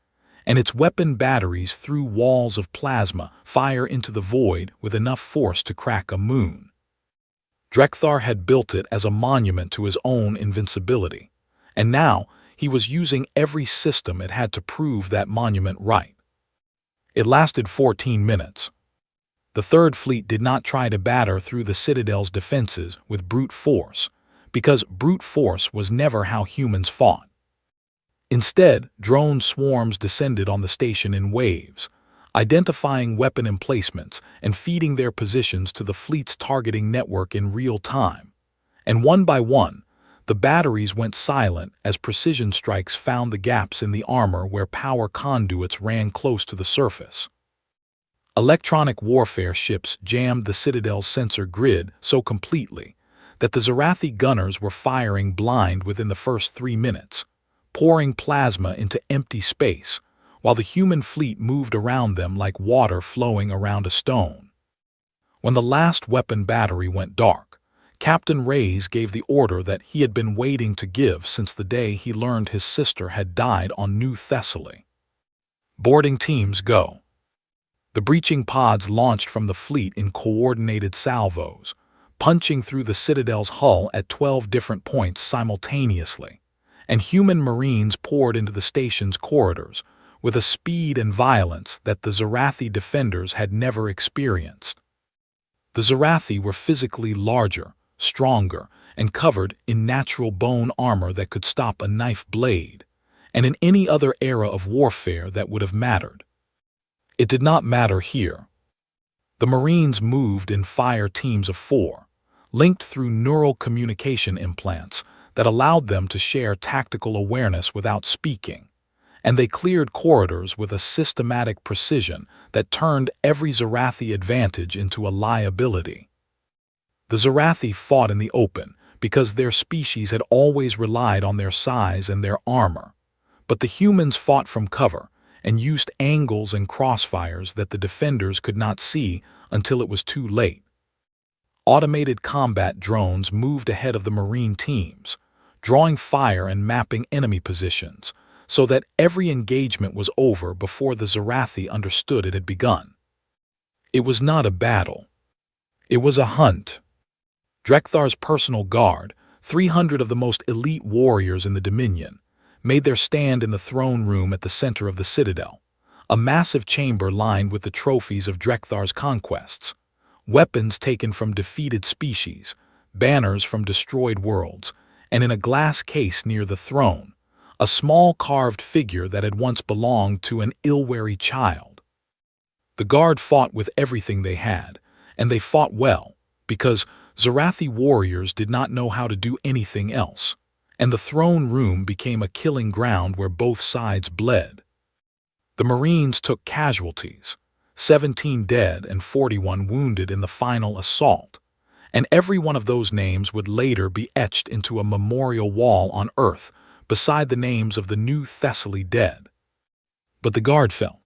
and its weapon batteries threw walls of plasma fire into the void with enough force to crack a moon. Drekthar had built it as a monument to his own invincibility, and now he was using every system it had to prove that monument right. It lasted 14 minutes. The Third Fleet did not try to batter through the Citadel's defenses with brute force, because brute force was never how humans fought. Instead, drone swarms descended on the station in waves, identifying weapon emplacements and feeding their positions to the fleet's targeting network in real time. And one by one, the batteries went silent as precision strikes found the gaps in the armor where power conduits ran close to the surface. Electronic warfare ships jammed the Citadel's sensor grid so completely that the Zarathi gunners were firing blind within the first 3 minutes, pouring plasma into empty space, while the human fleet moved around them like water flowing around a stone. When the last weapon battery went dark, Captain Reyes gave the order that he had been waiting to give since the day he learned his sister had died on New Thessaly. Boarding teams go. The breaching pods launched from the fleet in coordinated salvos, punching through the Citadel's hull at 12 different points simultaneously, and human marines poured into the station's corridors with a speed and violence that the Zarathi defenders had never experienced. The Zarathi were physically larger, stronger, and covered in natural bone armor that could stop a knife blade, and in any other era of warfare that would have mattered. It did not matter here. The Marines moved in fire teams of 4, linked through neural communication implants that allowed them to share tactical awareness without speaking, and they cleared corridors with a systematic precision that turned every Zarathi advantage into a liability. The Zarathi fought in the open because their species had always relied on their size and their armor, but the humans fought from cover and used angles and crossfires that the defenders could not see until it was too late. Automated combat drones moved ahead of the Marine teams, drawing fire and mapping enemy positions, so that every engagement was over before the Zarathi understood it had begun. It was not a battle. It was a hunt. Drekthar's personal guard, 300 of the most elite warriors in the Dominion, made their stand in the throne room at the center of the Citadel, a massive chamber lined with the trophies of Drekthar's conquests, weapons taken from defeated species, banners from destroyed worlds, and in a glass case near the throne, a small carved figure that had once belonged to an ill-wary child. The guard fought with everything they had, and they fought well, because Zarathi warriors did not know how to do anything else, and the throne room became a killing ground where both sides bled. The Marines took casualties, 17 dead and 41 wounded in the final assault, and every one of those names would later be etched into a memorial wall on Earth beside the names of the New Thessaly dead. But the guard fell,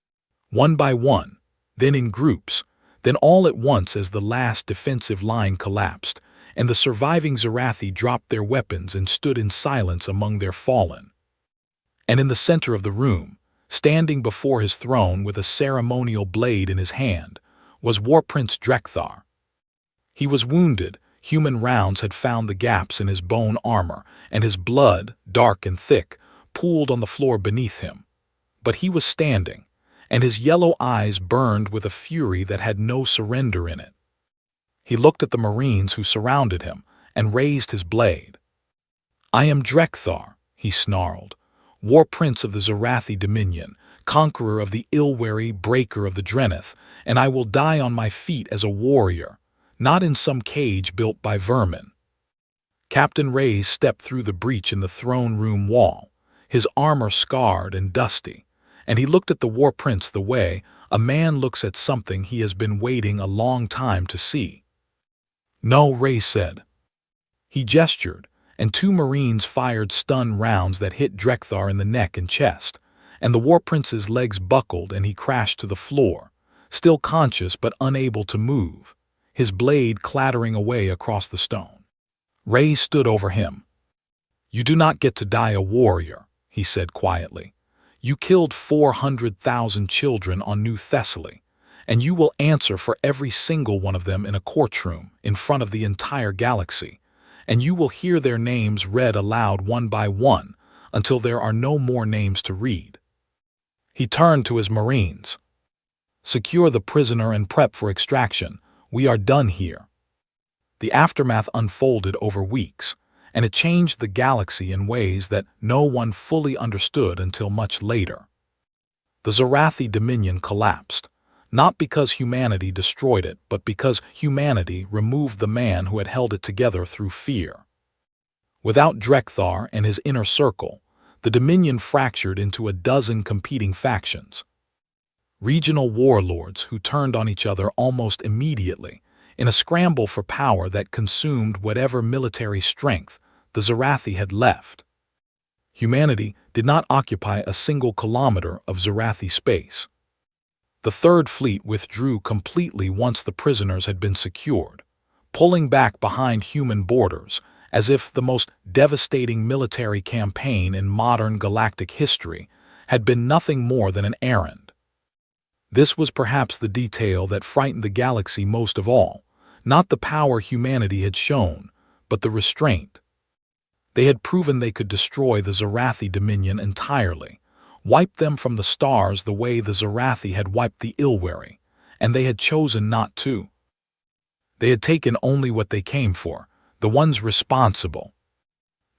one by one, then in groups, then all at once as the last defensive line collapsed, and the surviving Zarathi dropped their weapons and stood in silence among their fallen. And in the center of the room, standing before his throne with a ceremonial blade in his hand, was War Prince Drekthar. He was wounded, human rounds had found the gaps in his bone armor, and his blood, dark and thick, pooled on the floor beneath him. But he was standing, and his yellow eyes burned with a fury that had no surrender in it. He looked at the Marines who surrounded him and raised his blade. "I am Drekthar," he snarled, "War Prince of the Zarathi Dominion, conqueror of the Ilwari, breaker of the Drenith, and I will die on my feet as a warrior, not in some cage built by vermin." Captain Reyes stepped through the breach in the throne room wall, his armor scarred and dusty, and he looked at the War Prince the way a man looks at something he has been waiting a long time to see. "No," Reyes said. He gestured, and 2 Marines fired stun rounds that hit Drekthar in the neck and chest, and the War Prince's legs buckled and he crashed to the floor, still conscious but unable to move, his blade clattering away across the stone. Ray stood over him. "You do not get to die a warrior," he said quietly. "You killed 400,000 children on New Thessaly, and you will answer for every single one of them in a courtroom in front of the entire galaxy, and you will hear their names read aloud one by one until there are no more names to read." He turned to his Marines. "Secure the prisoner and prep for extraction. We are done here." The aftermath unfolded over weeks, and it changed the galaxy in ways that no one fully understood until much later. The Zarathi Dominion collapsed, not because humanity destroyed it, but because humanity removed the man who had held it together through fear. Without Drekthar and his inner circle, the Dominion fractured into a dozen competing factions. Regional warlords who turned on each other almost immediately in a scramble for power that consumed whatever military strength the Zarathi had left. Humanity did not occupy a single kilometer of Zarathi space. The Third Fleet withdrew completely once the prisoners had been secured, pulling back behind human borders as if the most devastating military campaign in modern galactic history had been nothing more than an errand. This was perhaps the detail that frightened the galaxy most of all, not the power humanity had shown, but the restraint. They had proven they could destroy the Zarathi Dominion entirely, wipe them from the stars the way the Zarathi had wiped the Ilwari, and they had chosen not to. They had taken only what they came for, the ones responsible.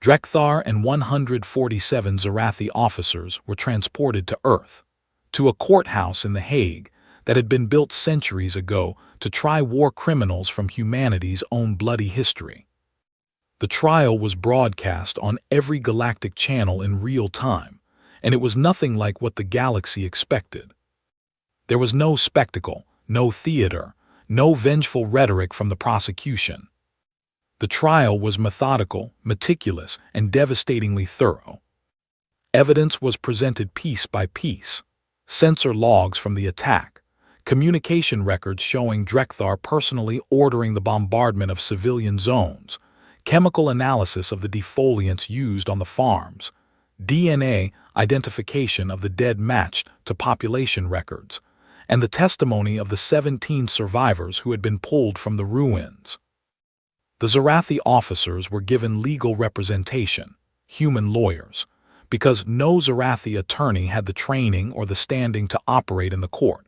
Drekthar and 147 Zarathi officers were transported to Earth, to a courthouse in The Hague that had been built centuries ago to try war criminals from humanity's own bloody history. The trial was broadcast on every galactic channel in real time, and it was nothing like what the galaxy expected. There was no spectacle, no theater, no vengeful rhetoric from the prosecution. The trial was methodical, meticulous, and devastatingly thorough. Evidence was presented piece by piece: sensor logs from the attack, communication records showing Drekthar personally ordering the bombardment of civilian zones, chemical analysis of the defoliants used on the farms, DNA identification of the dead matched to population records, and the testimony of the 17 survivors who had been pulled from the ruins. The Zarathi officers were given legal representation, human lawyers, because no Zarathi attorney had the training or the standing to operate in the court,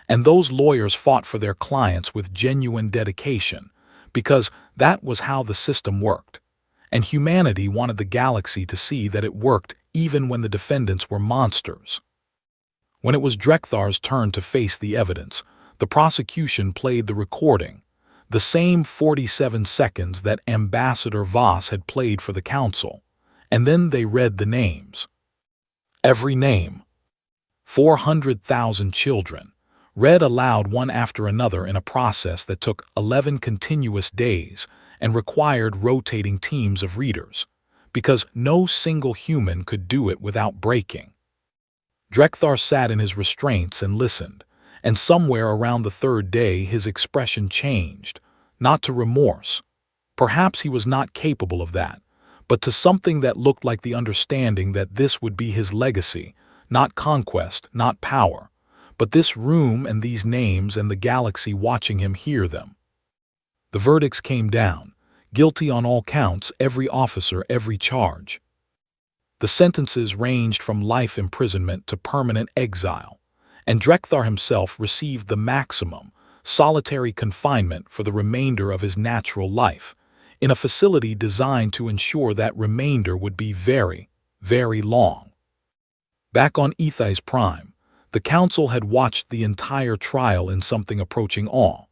and those lawyers fought for their clients with genuine dedication, because that was how the system worked, and humanity wanted the galaxy to see that it worked even when the defendants were monsters. When it was Drekthar's turn to face the evidence, the prosecution played the recording, the same 47 seconds that Ambassador Voss had played for the council, and then they read the names. Every name. 400,000 children, read aloud one after another in a process that took 11 continuous days and required rotating teams of readers, because no single human could do it without breaking. Drekthar sat in his restraints and listened, and somewhere around the third day his expression changed, not to remorse. Perhaps he was not capable of that, but to something that looked like the understanding that this would be his legacy, not conquest, not power, but this room and these names and the galaxy watching him hear them. The verdicts came down, guilty on all counts, every officer, every charge. The sentences ranged from life imprisonment to permanent exile, and Drekthar himself received the maximum, solitary confinement for the remainder of his natural life, in a facility designed to ensure that remainder would be very, very long. Back on Ethais Prime, the council had watched the entire trial in something approaching awe,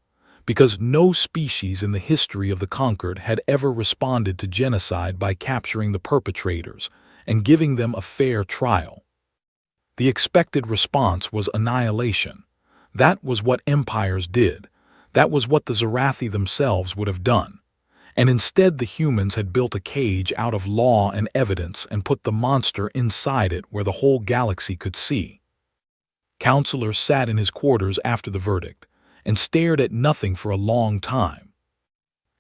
because no species in the history of the conquered had ever responded to genocide by capturing the perpetrators and giving them a fair trial. The expected response was annihilation. That was what empires did. That was what the Zarathi themselves would have done. And instead the humans had built a cage out of law and evidence and put the monster inside it where the whole galaxy could see. Counselor sat in his quarters after the verdict and stared at nothing for a long time.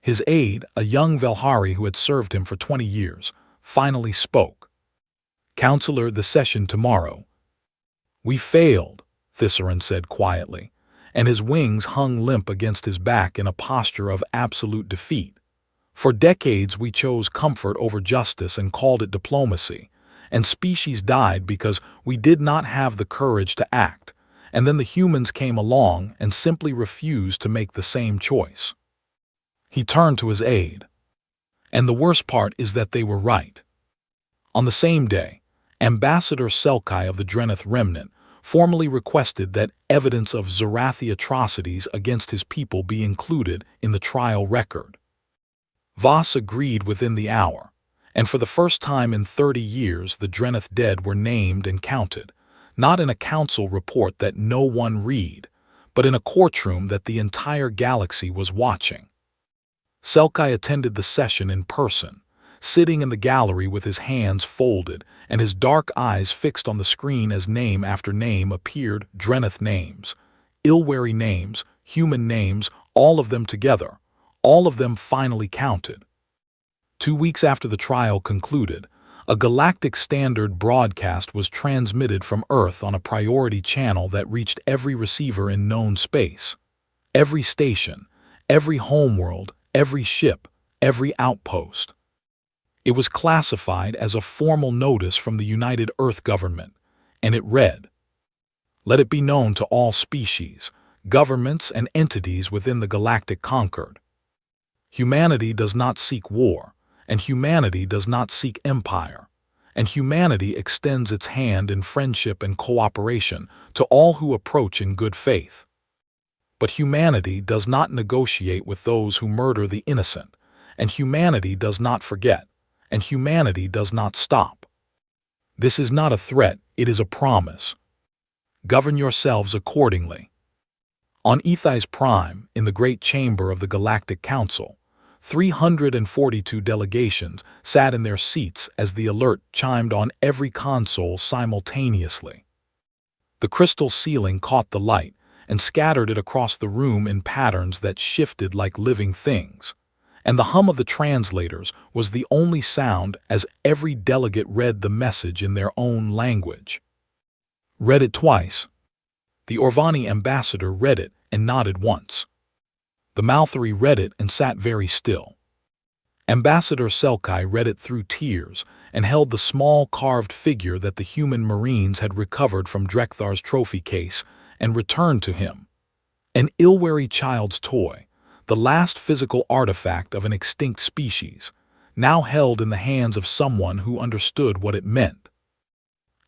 His aide, a young Velhari who had served him for 20 years, finally spoke. "Counselor, the session tomorrow." "We failed," Thisaran said quietly, and his wings hung limp against his back in a posture of absolute defeat. "For decades we chose comfort over justice and called it diplomacy, and species died because we did not have the courage to act, and then the humans came along and simply refused to make the same choice." He turned to his aide. "And the worst part is that they were right." On the same day, Ambassador Selkai of the Drenith Remnant formally requested that evidence of Zarathi atrocities against his people be included in the trial record. Voss agreed within the hour, and for the first time in 30 years the Drenith dead were named and counted, not in a council report that no one read, but in a courtroom that the entire galaxy was watching. Selkai attended the session in person, sitting in the gallery with his hands folded and his dark eyes fixed on the screen as name after name appeared. Drenith names, Ilwari names, human names, all of them together, all of them finally counted. 2 weeks after the trial concluded, a Galactic Standard broadcast was transmitted from Earth on a priority channel that reached every receiver in known space. Every station, every homeworld, every ship, every outpost. It was classified as a formal notice from the United Earth government, and it read, "Let it be known to all species, governments, and entities within the Galactic Concord. Humanity does not seek war, and humanity does not seek empire, and humanity extends its hand in friendship and cooperation to all who approach in good faith. But humanity does not negotiate with those who murder the innocent, and humanity does not forget, and humanity does not stop. This is not a threat, it is a promise. Govern yourselves accordingly." On Ethais Prime, in the Great Chamber of the Galactic Council, 342 delegations sat in their seats as the alert chimed on every console simultaneously. The crystal ceiling caught the light and scattered it across the room in patterns that shifted like living things, and the hum of the translators was the only sound as every delegate read the message in their own language. Read it twice. The Orvani ambassador read it and nodded once. The Malthari read it and sat very still. Ambassador Selkai read it through tears and held the small carved figure that the human marines had recovered from Drekthar's trophy case and returned to him. An Ilwari child's toy, the last physical artifact of an extinct species, now held in the hands of someone who understood what it meant.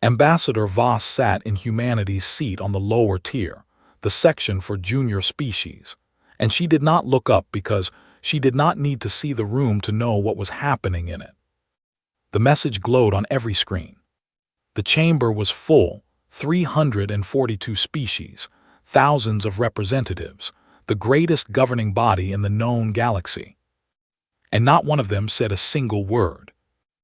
Ambassador Voss sat in humanity's seat on the lower tier, the section for junior species, and she did not look up because she did not need to see the room to know what was happening in it. The message glowed on every screen. The chamber was full, 342 species, thousands of representatives, the greatest governing body in the known galaxy. And not one of them said a single word.